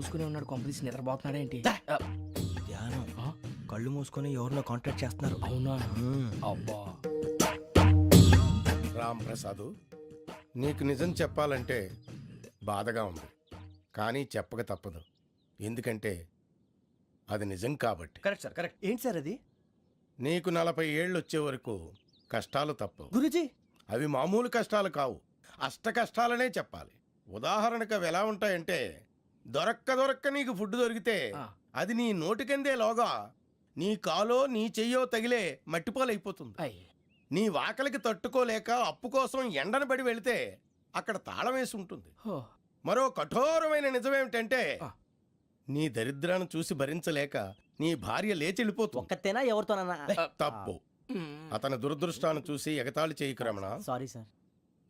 మూసుకునే ఉన్నాడు, కొంపదీసి నిద్రపోతున్నాడేంటి? ధ్యానం. కళ్ళు మూసుకొని ఎవరినో కాంటాక్ట్ చేస్తున్నారు. అవునా? అబ్బా. రామ్ ప్రసాద్, నీకు నిజం చెప్పాలంటే బాధగా ఉంది, కానీ చెప్పక తప్పదు. ఎందుకంటే అది నిజం కాబట్టి. Correct sir, correct. ఏంటి సార్ అది? నీకు 40 ఏళ్ళు వచ్చే వరకు కష్టాలు తప్పవు గురూజీ. అవి మామూలు కష్టాలు కావు, అష్ట కష్టాలనే చెప్పాలి. ఉదాహరణకు అవి ఎలా ఉంటాయంటే, దొరక్క నీకు ఫుడ్ దొరికితే అది నీ నోటికందే లోగా నీ కాలో నీ చెయ్యో తగిలే మట్టిపాలైపోతుంది. నీ వాకలికి తట్టుకోలేక అప్పు కోసం ఎండను పడి వెళితే అక్కడ తాళం వేసి ఉంటుంది. మరో కఠోరమైన నిజమేమిటంటే, నీ దరిద్రాన్ని చూసి భరించలేక నీ భార్య లేచి వెళ్ళిపోతుంది. ఒక్కతేనా ఎవరితోనన్నా? తప్పు. అతని దురదృష్టాన్ని చూసి ఎగతాళి చేయకు రమణ. Sorry sir.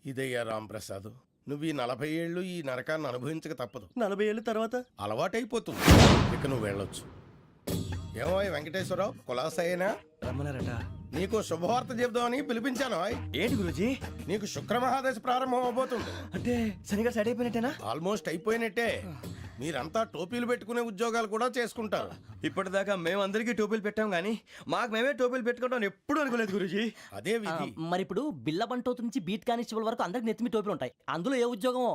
ఇదయ్యా రాంప్రసాద్, నువ్వు ఈ 40 ఏళ్ళు ఈ నరకాన్ని అనుభవించక తప్పదు. 40 ఏళ్ళ తర్వాత అలవాటైపోతుంది. ఇక నువ్వు వెళ్ళొచ్చు. ఏమో వెంకటేశ్వరరావు, కులాసైనా రమ్మన్నారట. నీకు శుభవార్త చెబుదామని పిలిపించాను. ఏంటి గురూజీ? నీకు శుక్రమహాదశ ప్రారంభం అవబోతుంది. అంటే సరిగా సెట్ అయిపోయినట్టేనా? ఆల్మోస్ట్ అయిపోయినట్టే. మీరంతా టోపీలు పెట్టుకునే ఉద్యోగాలు కూడా చేసుకుంటారు. ఇప్పటిదాకా మేమందరికీ టోపీలు పెట్టాం గానీ మాకు మేమే టోపీలు పెట్టుకుంటాం ఎప్పుడు అనుకోలేదు గురూజీ. అదే విధి. మరి ఇప్పుడు బిల్ల బంటోతు నుంచి బీట్ కానిస్టేబుల్ వరకు అందరికి నెత్తిమి టోపీలు ఉంటాయి. అందులో ఏ ఉద్యోగమో?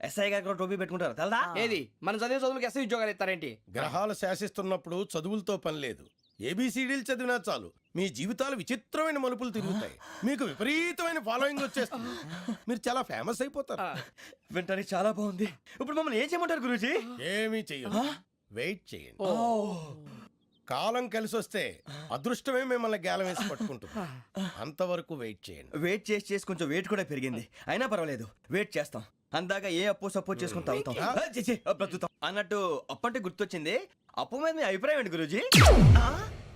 ఎస్ఐ గారు కూడా టోపీ పెట్టుకుంటారు తెలదా? ఏది మన చదివే చదువులకు ఎస్ఐ ఉద్యోగాలు ఇస్తారేంటి? గ్రహాలు శాసిస్తున్నప్పుడు చదువులతో పని లేదు. ఏబిసిడీలు చదివినా చాలు మీ జీవితాలు విచిత్రమైన మలుపులు తిరుగుతాయి. మీకు విపరీతమైన ఫాలోయింగ్ వచ్చేస్తుంది. మీరు చాలా ఫేమస్ అయిపోతారు. వింటానికి చాలా బాగుంది. ఇప్పుడు మమ్మల్ని ఏం చేయమంటారు గురూజీ? ఏమీ చెయ్యదు, వెయిట్ చేయండి. కాలం కలిసి వస్తే అదృష్టమే మిమ్మల్ని గేలం వేసి పట్టుకుంటుంది. అంతవరకు వెయిట్ చేయండి. వెయిట్ చేసి కొంచెం వెయిట్ కూడా పెరిగింది. అయినా పర్వాలేదు, వెయిట్ చేస్తాం. అందాక ఏ అప్పు సపోర్ట్ చేసుకుని తాగుతాం, బ్రతుకుతాం అన్నట్టు. అప్పు అంటే గుర్తొచ్చింది. అప్పు మీద మీ అభిప్రాయం ఏంటి గురూజీ?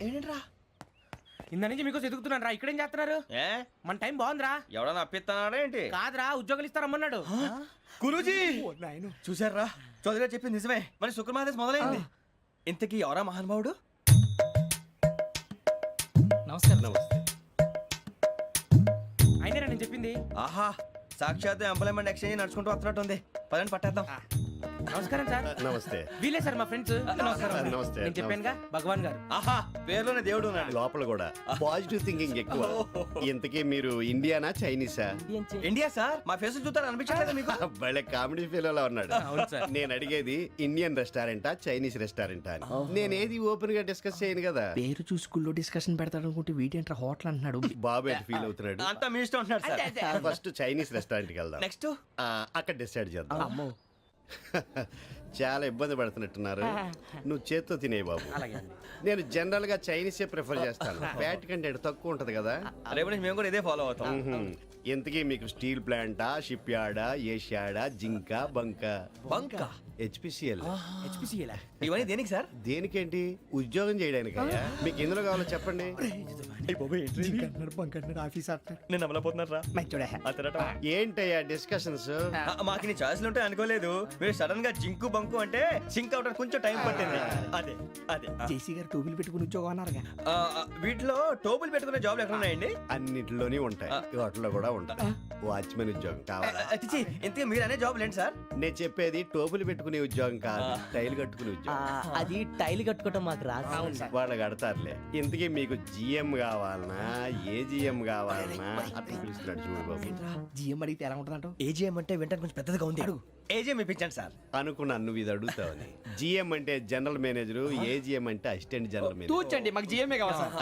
ఏంటరా ఇంత నుంచి మీకు ఎదుగుతున్నాను రా. ఇక్కడేం చేస్తున్నారు? మన టైం బాగుందిరా. ఎవడన్నా అప్పిస్తున్నాడా ఏంటి? కాదురా, ఉద్యోగాలు ఇస్తారమ్మన్నాడు గురూజీ. చూసారా, చౌదరిగా చెప్పింది నిజమే. మరి శుక్రమాదేశ్ మొదలైంది. ఇంతకీ ఎవరా మహానుభావుడు? నమస్కారం. అయినా నేను చెప్పింది. ఆహా, సాక్షాత్ ఎంప్లాయ్మెంట్ ఎక్స్చేంజ్ నడుచుకుంటూ వస్తున్నట్టు ఉంది. పదండి పట్టేద్దాం. నమస్కారం సార్. నమస్తే. వీలే సార్ మా ఫ్రెండ్స్. నమస్తే. నేను చెప్పానుగా, భగవాన్ గారు. ఆహా, పేర్లోనే దేవుడు ఉన్నాడు. లోపల కూడా పాజిటివ్ థింకింగ్ ఎక్కువ. ఇంతకీ మీరు ఇండియానా చైనీసా? India sir. మా ఫేస్ చూస్తారు అనిపించలేదు మీకు? భలే కామెడీ ఫీల్ ఉన్నాడు. అవును సార్. నేను అడిగేది ఇండియన్ రెస్టారెంటా చైనీస్ రెస్టారెంటా అని. నేనేది ఓపెన్ గా డిస్కస్ చేయను కదా. పేరు చూసి స్కూల్లో డిస్కషన్ పెడతాడు అనుకుంటే వీటేంట్రా హోటల్ అంటున్నాడు. బాబు ఎట్ ఫీల్ అవుతున్నాడు. అంతా మీ ఇష్టం ఉంటున్నాడు సార్. ఫస్ట్ చైనీస్ రెస్టారెంట్ కి వెళ్దాం. నెక్స్ట్ అక్కడ డిసైడ్ చేద్దాం. చాలా ఇబ్బంది పడుతున్నట్టున్నారు. నువ్వు చేత్తో తినే బాబు. నేను జనరల్ గా చైనీసే ప్రిఫర్ చేస్తాను. ఫ్యాట్ కంటెంట్ తక్కువ ఉంటది కదా. రేపు నుంచి మేము కూడా ఇదే ఫాలో అవుతాం. ఇంతకీ మీకు స్టీల్ ప్లాంటా, షిప్ యార్డా, ఏషియాడా, జింక, బంక, హెచ్పిసిఎల్. ఇవన్నీ దేనికి సార్? దేనికేంటి? ఉద్యోగం చేయడానికి. మీకు ఎందులో కావాలో చెప్పండి. నేను అమలపోతున్నారా? ఏంటయ్యా డిస్కషన్స్? మాకు నీ ఛాయిస్లు ఉంటాయి అనుకోలేదు. మీరు సడన్ గా జింకు బంకు అంటే సింక్ అవడానికి కొంచెం టైం పట్టింది. అదే అదే జేసీ గారు టోపీలు పెట్టుకుని ఉద్యోగం అన్నారుగా. వీటిలో టోపులు పెట్టుకునే జాబ్లు ఎక్కడ ఉన్నాయండి? అన్నిటిలోనే ఉంటాయి, వాటిలో కూడా ఉంటాయి. వాచ్మెన్ ఉద్యోగం కావాలా? ఇంతకీ మీరు అనే జాబ్ ఏంటి సార్? నేను చెప్పేది టోపులు పెట్టుకునే ఉద్యోగం కాదు, టైల్ కట్టుకునే ఉద్యోగం. అది టైల్ కట్టుకోవటం మాకు రాదు. వాళ్ళు కడతారులే. ఇంతకీ మీకు జిఎం కావాలనా, ఏ జిఎం కావాలనా? అట్లా పిలుస్తున్నాడు చూడు బాబు. జిఎం అడిగితే ఎలా ఉంటుందంట? ఏజీఎం అంటే వెంటనే కొంచెం పెద్దదిగా ఉంది. ఏజీఎం ఇప్పించండి సార్. అనుకున్నాను నువ్వు ఇది అడుగుతావని. జిఎం అంటే జనరల్ మేనేజర్, ఏజిఎం అంటే అసిస్టెంట్ జనరల్ మేనేజర్. తూచండి, మాకు జిఎంఏ కావాలి సార్.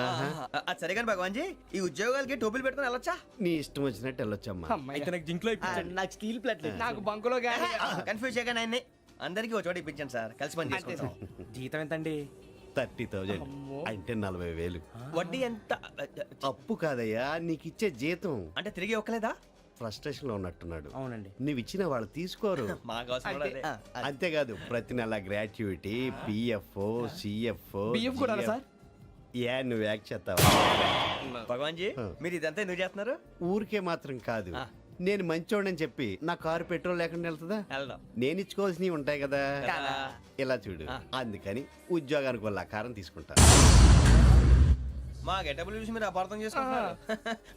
అది సరే కానీ భగవాన్ జీ, ఈ ఉద్యోగాలకి టోపులు పెట్టుకుని వెళ్ళొచ్చా? నీ ఇష్టం వచ్చినట్టు వెళ్ళొచ్చమ్మా. అయితే నాకు జింక్ లో నాకు స్టీల్ ప్లేట్, నాకు బంకులో గానీ. కన్ఫ్యూజ్ చేయగానే ఆయన్ని అందరికీ ఒక చోట ఇప్పించండి సార్. కలిసి పని చేసుకుంటాం. జీతం ఎంతండి? 30,000 అంటే 40,000. వడ్డీ ఎంత? అప్పు కాదయ్యా, నీకు ఇచ్చే జీతం. అంటే తిరిగి ఒక్కలేదా? ఫ్రస్ట్రేషన్ లో ఉన్నట్టున్నాడు. అవునండి. నువ్వు ఇచ్చిన వాళ్ళు తీసుకోరు. మాకు అవసరం కూడా అదే. అంతేకాదు ప్రతి నెల గ్రాట్యుటీ, పిఎఫ్, సిఎఫ్. బియ్యం కూడా సార్? ఏ నువ్వు యాక్ట్ చేస్తావా? భగవాన్ జీ, మీరు ఇదంతా ఎందుకు చేస్తున్నారు? ఊరికే మాత్రం కాదు, నేను మంచోడని చెప్పి నా కారు పెట్రోల్ లేకుండా వెళ్తుందా? వెళ్దాం. నేను ఇచ్చుకోవాల్సినవి ఉంటాయి కదా. ఇలా చూడు, అందుకని ఉద్యోగానికి వాళ్ళ ఆకారం తీసుకుంటా. మా గెటబుల్ చూసి మీరు అపార్థం చేసుకుంటున్నారు.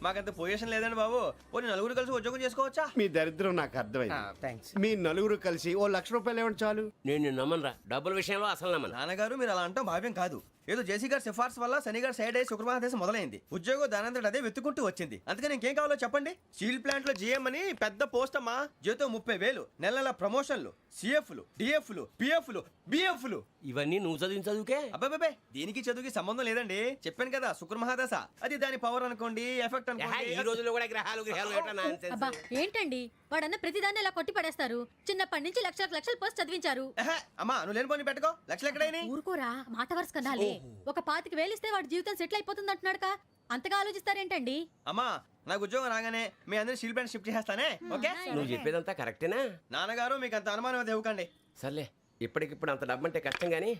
మాకంత పొజిషన్ లేదండి బాబు. పోనీ నలుగురు కలిసి ఉద్యోగం చేసుకోవచ్చా? మీ దరిద్రం నాకు అర్థమైంది. థ్యాంక్స్. మీ నలుగురు కలిసి ఓ ₹1,00,000 ఇవ్వండి చాలు. నేను నమ్మనరా, డబ్బుల విషయంలో అసలు నమ్మను. నాన్నగారు మీరు అలా అంటాం భావ్యం కాదు. ఏదో జేసీ గారి సిఫార్సు వల్ల శని గారు సైడ్ అయ్యి శుక్రవారం మొదలైంది. ఉద్యోగం దానంతటి అదే వెతుకుంటూ వచ్చింది. అందుకని ఇంకేం కావాలో చెప్పండి. స్టీల్ ప్లాంట్ లో జీఎం అని పెద్ద పోస్ట్ అమ్మా. జీతం 30,000, నెల నెల ప్రమోషన్లు, సిఎఫ్లు, డిఎఫ్లు, పిఎఫ్లు, బిఎఫ్లు. ఇవన్నీ నువ్వు చదివిన చదువుకే. అబ్బాబే దీనికి చదువుకి సంబంధం లేదండి. చెప్పాను కదా శుక్ర మహాదశ. అది దాని పవర్ అనుకోండి, ఎఫెక్ట్ ఈ అనుకోండి. రోజుల్లో కూడా గ్రహాలు ఏటా nonsense. అబ్బా ఏంటండి వాడన్న ప్రతిదాన్ని ఇలా కొట్టి పడేస్తారు. చిన్నప్పటి నుంచి లక్షలు పోస్ట్ చదివించారు. ఎహె, అమ్మా నువ్వు లేని పోనీ పెట్టుకో. లక్షలు ఎక్కడైనా ఊరుకోరా, మాట వరుస కదాలే. ఒక 25,000 ఇస్తే వాడి జీవితం సెటిల్ అయిపోతుంది అంటున్నాడుగా. అంతగా ఆలోచిస్తారేంటండి? అమ్మా నాకు ఉద్యోగం రాగానే మీ అందరినీ స్టీల్ ప్లాంట్ షిఫ్ట్ చేస్తానే. ఓకే నువ్వు చెప్పేదంతా కరెక్టేనా? నాన్నగారు మీకు అంత అనుమానం అయితే ఇవ్వకండి. సర్లే, ఇప్పటికిప్పుడు అంత డబ్బు అంటే కష్టం కానీ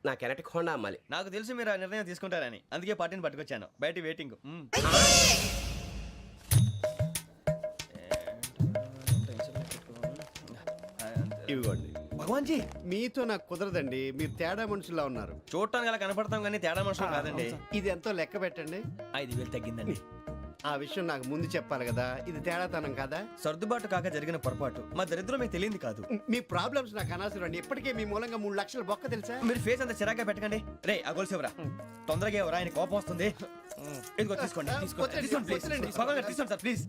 నా కెనటిక్ హోండా అమ్మాలి. నాకు తెలుసు మీరు ఆ నిర్ణయం తీసుకుంటారని, అందుకే పార్టీని పట్టుకొచ్చాను. బయట వెయిటింగ్. ఇవ్వండి. భగవాన్ జీ మీతో నాకు కుదరదండి. మీరు తేడా మనుషుల్లా ఉన్నారు. చూడటానికి అలా కనపడతాం కానీ తేడా మనుషులు కాదండి. ఇది ఎంతో లెక్క పెట్టండి. 5,000 తగ్గిందండి. ఆ విషయం నాకు ముందు చెప్పాలి కదా. ఇది తేడాతనం కదా. సర్దుబాటు కాక జరిగిన పొరపాటు. మా దరిద్రం మీకు తెలియంది కాదు. మీ ప్రాబ్లమ్స్ నాకు అనవసరం అండి. ఇప్పటికే మీ మూలంగా 3 లక్షల బొక్క తెలుసా. మీరు ఫేస్ అంత చిరాగ్గా పెట్టకండి. రే ఆ గొలుసేవరా తొందరగా ఎవరా, ఆయన కోపం వస్తుంది. ఇదిగో తీసుకోండి. తీసుకోండి ప్లీజ్. భగవాన్ గారు తీసుకోండి సార్ ప్లీజ్.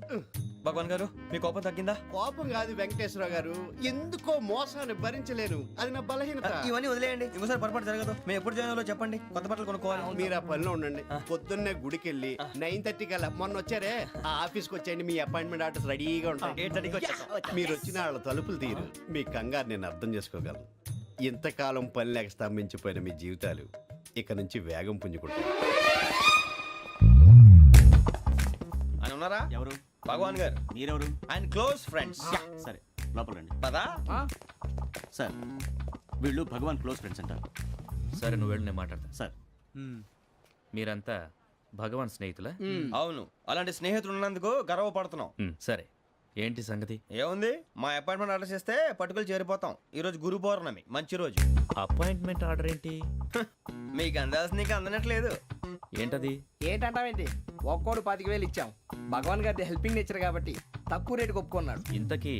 భగవాన్ గారు మీ కోపం తగ్గిందా? కోపం కాదు వెంకటేశ్వర గారు, ఎందుకో మోసాన్ని భరించలేను. అది నా బలహీనత. ఇవన్నీ వదిలేయండి. ఇంకోసారి పొరపాటు జరగదు. మేము ఎప్పుడు జాయిన్ అవ్వాలో చెప్పండి. కొత్త బట్టలు కొనుక్కోవాలి. మీరు ఆ పనిలో ఉండండి. పొద్దున్నే గుడికి వెళ్ళి 9:30 కల్లా, మొన్న వచ్చారే ఆ ఆఫీస్కి వచ్చేయండి. మీ అపాయింట్మెంట్ ఆర్డర్స్ రెడీగా ఉంటాయి. 8:30కి వచ్చేస్తాం. మీరు వచ్చిన వాళ్ళ తలుపులు తీరు. మీ కంగారు నేను అర్థం చేసుకోగలను. ఇంతకాలం పని లేక స్తంభించిపోయిన మీ జీవితాలు ఇక నుంచి వేగం పుంజుకుంటాయి. ఆయన ఉన్నారా? ఎవరు? భగవాన్ గారు. మీరెవరు? ఆయన క్లోజ్ ఫ్రెండ్స్. సరే లోపల రండి. పదా సార్ వీళ్ళు భగవాన్ క్లోజ్ ఫ్రెండ్స్ అంటారు. సరే నువ్వు వెళ్ళి నేను మాట్లాడతా. సార్ మీరంతా భగవాన్ స్నేహితులా? అవును, అలాంటి స్నేహితులు ఉన్నందుకు గర్వపడుతున్నాం. సరే ఏంటి సంగతి? ఏముంది, మా అపాయింట్మెంట్ ఆర్డర్ చేస్తే పట్టుకులు చేరిపోతాం. ఈ రోజు గురు పౌర్ణమి, మంచి రోజు. అపాయింట్మెంట్ ఆర్డర్ ఏంటి? మీకు అందాల్సిన నీకు అందనట్లేదు. ఏంటది? ఏంటంటావేంటి? ఒక్కోడు 25,000 ఇచ్చాం. భగవాన్ గారి హెల్పింగ్ నేచర్ కాబట్టి తక్కువ రేటుకి ఒప్పుకున్నాడు. ఇంతకీ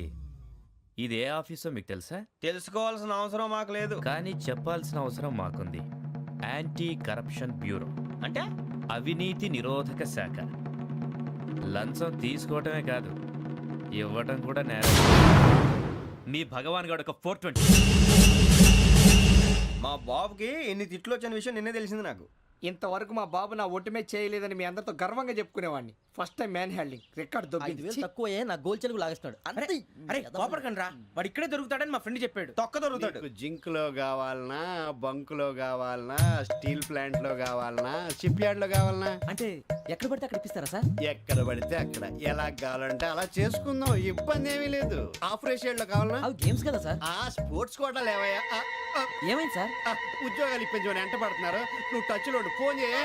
ఇది ఏ ఆఫీసో మీకు తెలుసా? తెలుసుకోవాల్సిన అవసరం మాకు లేదు. కానీ చెప్పాల్సిన అవసరం మాకుంది. యాంటీ కరప్షన్ బ్యూరో అంటే అవినీతి నిరోధక శాఖ. లంచం తీసుకోవటమే కాదు, ఇవ్వటం కూడా నేరం. మీ భగవాన్ గారు ఒక 420. మా బాబుకి ఇన్ని తిట్లు వచ్చిన విషయం నిన్నే తెలిసింది నాకు. ఇంతవరకు మా బాబు నా ఒట్టుమే చేయలేదని మీ అందరితో గర్వంగా చెప్పుకునేవాడిని. First time man handing record 5,000 తక్కువే నా గోల్ చెలుగు లాగేస్తున్నాడు. అంతే. అరే కోపడకండి రా, వాడు ఇక్కడే దొరుకుతాడని మా ఫ్రెండ్ చెప్పాడు. తొక్క దొరుకుతాడు. మీకు జింక్ లో కావాలనా, బంక్ లో కావాలనా, స్టీల్ ప్లాంట్ లో కావాలనా, షిప్ యార్డ్ లో కావాలనా? అంటే ఎక్కడ పడితే అక్కడ ఇప్పిస్తారా సార్? ఎక్కడ పడితే అక్కడ, ఎలా కావాలంటే అలా చేసుకుందాం. ఇబ్బంది ఏమీ లేదు. ఆపరేషన్ లో కావాలనా? అవి గేమ్స్ కదా సార్. ఆ స్పోర్ట్స్ కోటా లేవయ్యా. ఏమైంది సార్? ఉద్యోగాలు ఇప్పించమని ఎంట పడుతున్నారు. నువ్వు టచ్ లో ఫోన్ చేయ.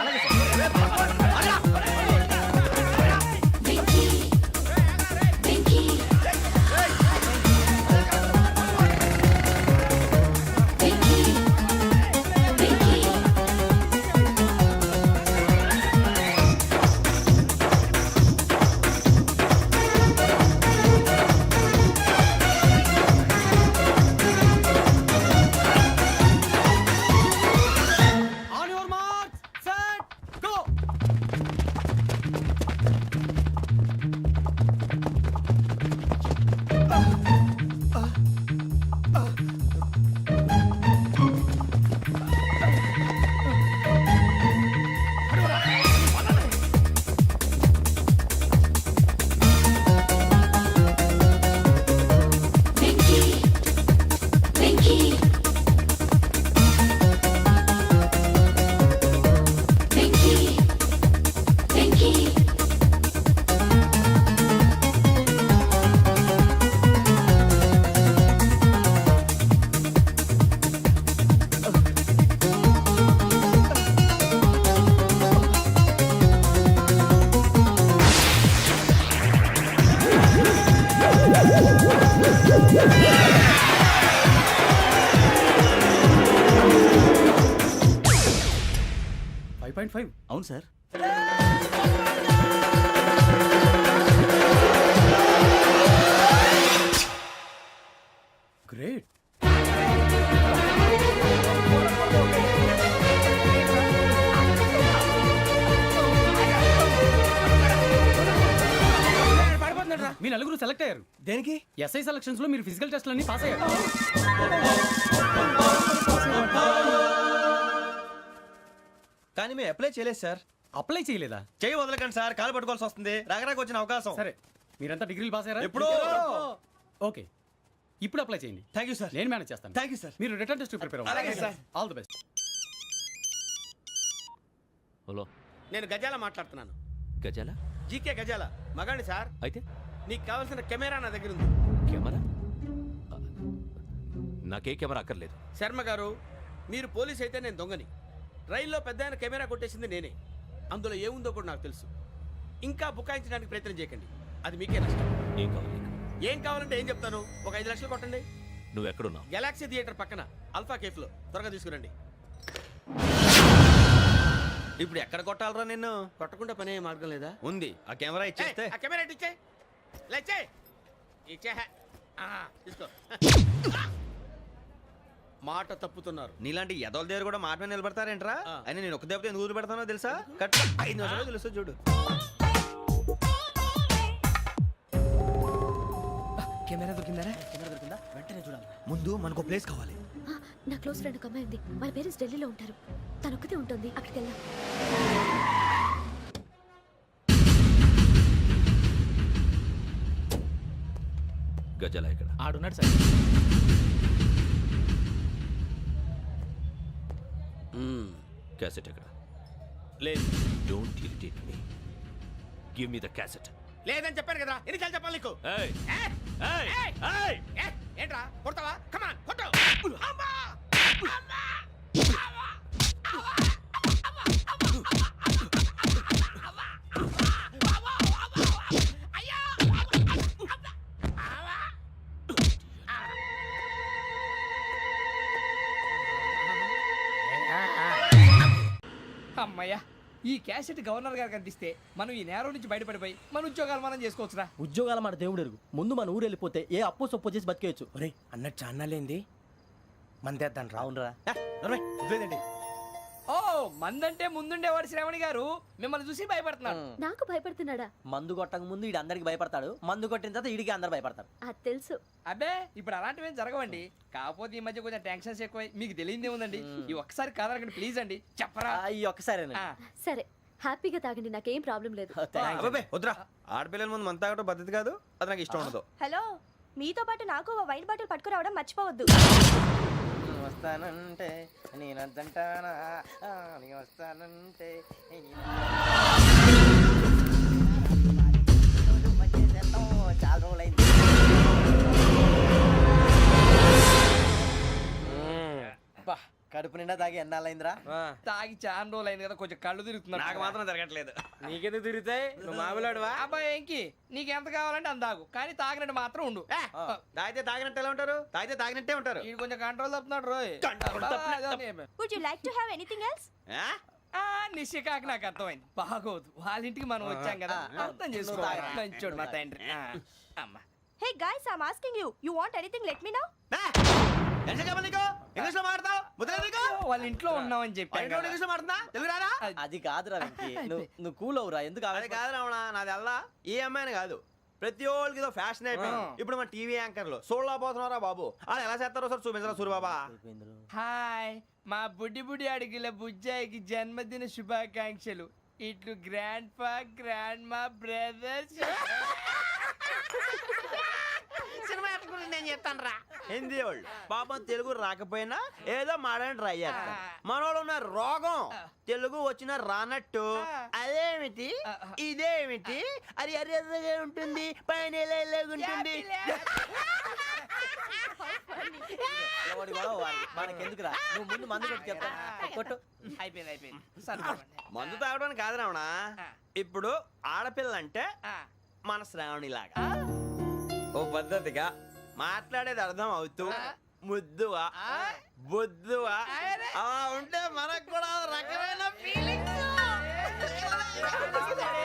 5.5 అవును సార్. గ్రేట్. మీ నలుగురు సెలెక్ట్ అయ్యారు. దేనికి? ఎస్ఐ సెలక్షన్స్ లో మీరు ఫిజికల్ టెస్ట్ అన్ని పాస్ అయ్యారు. కానీ మేము అప్లై చేయలేదు సార్. అప్లై చేయలేదా? చేయి వదలకండి సార్, కాలు పట్టుకోవాల్సి వస్తుంది. రాగరాకు వచ్చిన అవకాశం. సరే, మీరంతా డిగ్రీలు పాస్ అయ్యారా? ఎప్పుడో. ఓకే, ఇప్పుడు అప్లై చేయండి. Thank you sir. నేను మేనేజ్ చేస్తాను. Thank you sir. మీరు రిటర్న్ టెస్ట్ ప్రిపేర్ అలాగే sir. All the best. Hello, నేను గజాల మాట్లాడుతున్నాను. గజాల? జీకే గజాల మగాండి సార్. అయితే నీకు కావాల్సిన కెమెరా నా దగ్గర ఉంది. కెమెరా? నాకే కెమెరా అక్కర్లేదు. శర్మ గారు, మీరు పోలీస్ అయితే నేను దొంగని. రైల్లో పెద్ద ఆయన కెమెరా కొట్టేసింది నేనే. అందులో ఏముందో కూడా నాకు తెలుసు. ఇంకా బుకాయించడానికి ప్రయత్నం చేయకండి, అది మీకే నష్టం. ఏం కావాలి నీకు? ఏం కావాలంటే ఏం చెప్తాను. ఒక 5 లక్షలు కొట్టండి. నువ్వు ఎక్కడున్నావు? గెలాక్సీ థియేటర్ పక్కన అల్ఫా కేఫ్లో. త్వరగా తీసుకురండి. ఇప్పుడు ఎక్కడ కొట్టాలరా నిన్ను? కొట్టకుండా పనే మార్గం లేదా? ఉంది. ఆ కెమెరా ఇచ్చేస్తే. ఆ కెమెరా ఇచ్చే లేచే ఇచ్చే తీసుకో. మాట తప్పుతున్నారు. నీలాంటి ఎదల దగ్గర కూడా మాట మీద నిలబడతారేంట్రా? ఆ. అయినా నేను ఒక దెబ్బతో ఎందుకు పెడతానో తెలుసా? కట్ 5 నిమిషాలు తెలుసు చూడు. కెమెరా దొరికిందా? వెంటనే చూడాలి. ముందు మనకు ప్లేస్ కావాలి. నా క్లోజ్ ఫ్రెండ్ ఒక అమ్మాయి ఉంది. వాళ్ళ పేరెంట్స్ ఢిల్లీలో ఉంటారు. తను ఒక్కతే ఉంటుంది. అక్కడికి వెళ్దాం. గజాల ఇక్కడ ఆడున్నాడు సార్. క్యాసెట్ ఎక్కడ? లేదు don't irritate me. Give me the cassette. లేదని చెప్పాను కదా, ఎన్నిసార్లు చెప్పాలి నీకు? ఏయ్ ఏయ్! ఏయ్ ఏయ్! ఏయ్ ఏయ్! ఏంట్రా కొడతావా? కమాన్ కొట్టు. అమ్మా! అమ్మా! అమ్మయ్యా, ఈ క్యాసెట్ గవర్నర్ గారికి అందిస్తే మనం ఈ నేరం నుంచి బయటపడిపోయి మన ఉద్యోగాలు మనం చేసుకోవచ్చురా. ఉద్యోగాల మాట దేవుడు ఎరుగు. ముందు మన ఊరు వెళ్ళిపోతే ఏ అప్పు సొప్పు చేసి బతికేయచ్చు. ఒరేయ్ అన్నట్టు చాన్నాలేంది మందేద్దాం రా. అవునరా? వదిలేదండి. ఓ, మందంటే ముందుండేవాడు శ్రావణి గారు మిమ్మల్ని చూసి భయపడుతున్నాడు. నాకు భయపడుతున్నాడా? మందు కొట్టక ముందు ఈడు అందరికి భయపడతాడు. మందు కొట్టిన తర్వాత ఈడికి అందరు భయపడతారు. అది తెలుసు. అబ్బే, ఇప్పుడు అలాంటివి ఏం జరగవండి. కాకపోతే ఈ మధ్య కొంచెం టెన్షన్స్ ఎక్కువై మీకు తెలియదే ఉందండి. ఈ ఒక్కసారి కాదనకండి ప్లీజ్ అండి, చెప్పరా. ఈ ఒక్కసారి ఆ, సరే, హ్యాపీగా తాగండి. నాకేం ప్రాబ్లం లేదు. అబ్బాబే వద్దురా. ఆడపిల్లల ముందు మంత తాగడం పద్ధతి కాదు. అది నాకు ఇష్టం ఉండదు. హలో, మీతో పాటు నాకు ఓ వైట్ బాటిల్ పట్టుకురావడం మర్చిపోవద్దు. వస్తానంటే నేనంటానా, వస్తానంటే చాలా రోజులైంది. బా, కడుపు నిండా తాగి ఎన్నాళ్ళైందిరా? తాగి చాలా రోజులు అయింది కదా, కొంచెం కళ్ళు తిరుగుతున్నాడు. నాకు మాత్రం జరగట్లేదు. నీకెందుకు తిరుగుతాయి? నువ్వు మామిలాడువా? అబ్బాయి ఏంకి నీకు ఎంత కావాలంటే అంత తాగు, కానీ తాగినట్టు మాత్రం ఉండు. తాగితే తాగినట్టు ఎలా ఉంటారు? తాగితే తాగినట్టే ఉంటారు. ఈ కొంచెం కంట్రోల్ తప్పుతున్నాడు రోయ్. Would you like to have anything else? నిశ్చికాకి నాకు అర్థమైంది. బాగోదు, వాళ్ళ ఇంటికి మనం వచ్చాం కదా, అర్థం చేసుకోవాలి. మంచోడు మా తండ్రి. అమ్మ, hey guys, I am asking you, you want anything let me know. English లో మాట్లాడతావు? వాళ్ళ ఇంట్లో ఉన్నామని చెప్పాను కదా. ఇంగ్లీష్ లో మాట్లాడుతున్నా? తెలుగు రాదా? అది కాదురా వెంకీ. నువ్వు కూల్ అవురా. ఎందుకు అది కాదు రావణ, నాది అల్లా ఏ అమ్మాయిని కాదు. ప్రతి ఒళ్ళకి ఇదో ఫ్యాషన్ అయిపోయింది. ఇప్పుడు మన టీవీ యాంకర్లు సోళ్ళ పోతున్నారా బాబు. వాళ్ళు ఎలా చేస్తారో సార్ చూపించరా సూరిబాబా. హాయ్, మా బుడ్డి బుడి అడిగిల బుజ్జాయికి జన్మదిన శుభాకాంక్షలు. ఇట్లు గ్రాండ్ ఫా గ్రాండ్ మా బ్రదర్స్. సినిమా గురించి నేను చెప్తాను రా. హిందీ వాళ్ళు పాపం తెలుగు రాకపోయినా ఏదో మాడని ట్రై చేస్తారు. మనోళ్ళు ఉన్న రోగం తెలుగు వచ్చిన రానట్టు అదేమిటి ఇదేమిటి అది అరిగా ఉంటుంది, పైన ఉంటుంది. మనకెందుకురా, నువ్వు ముందు మందు కొట్టి చెప్తా. కొట్టు. అయిపోయింది. మందు తాగడానికి కాదు రావణ. ఇప్పుడు ఆడపిల్లంటే మన శ్రావణిలాగా ఓ పద్ధతిగా మాట్లాడేది అర్థం అవుతూ ముద్దువా బొద్దువా అలా ఉంటే మనకు కూడా రకమైన ఫీలింగ్స్. కిరాణా సరే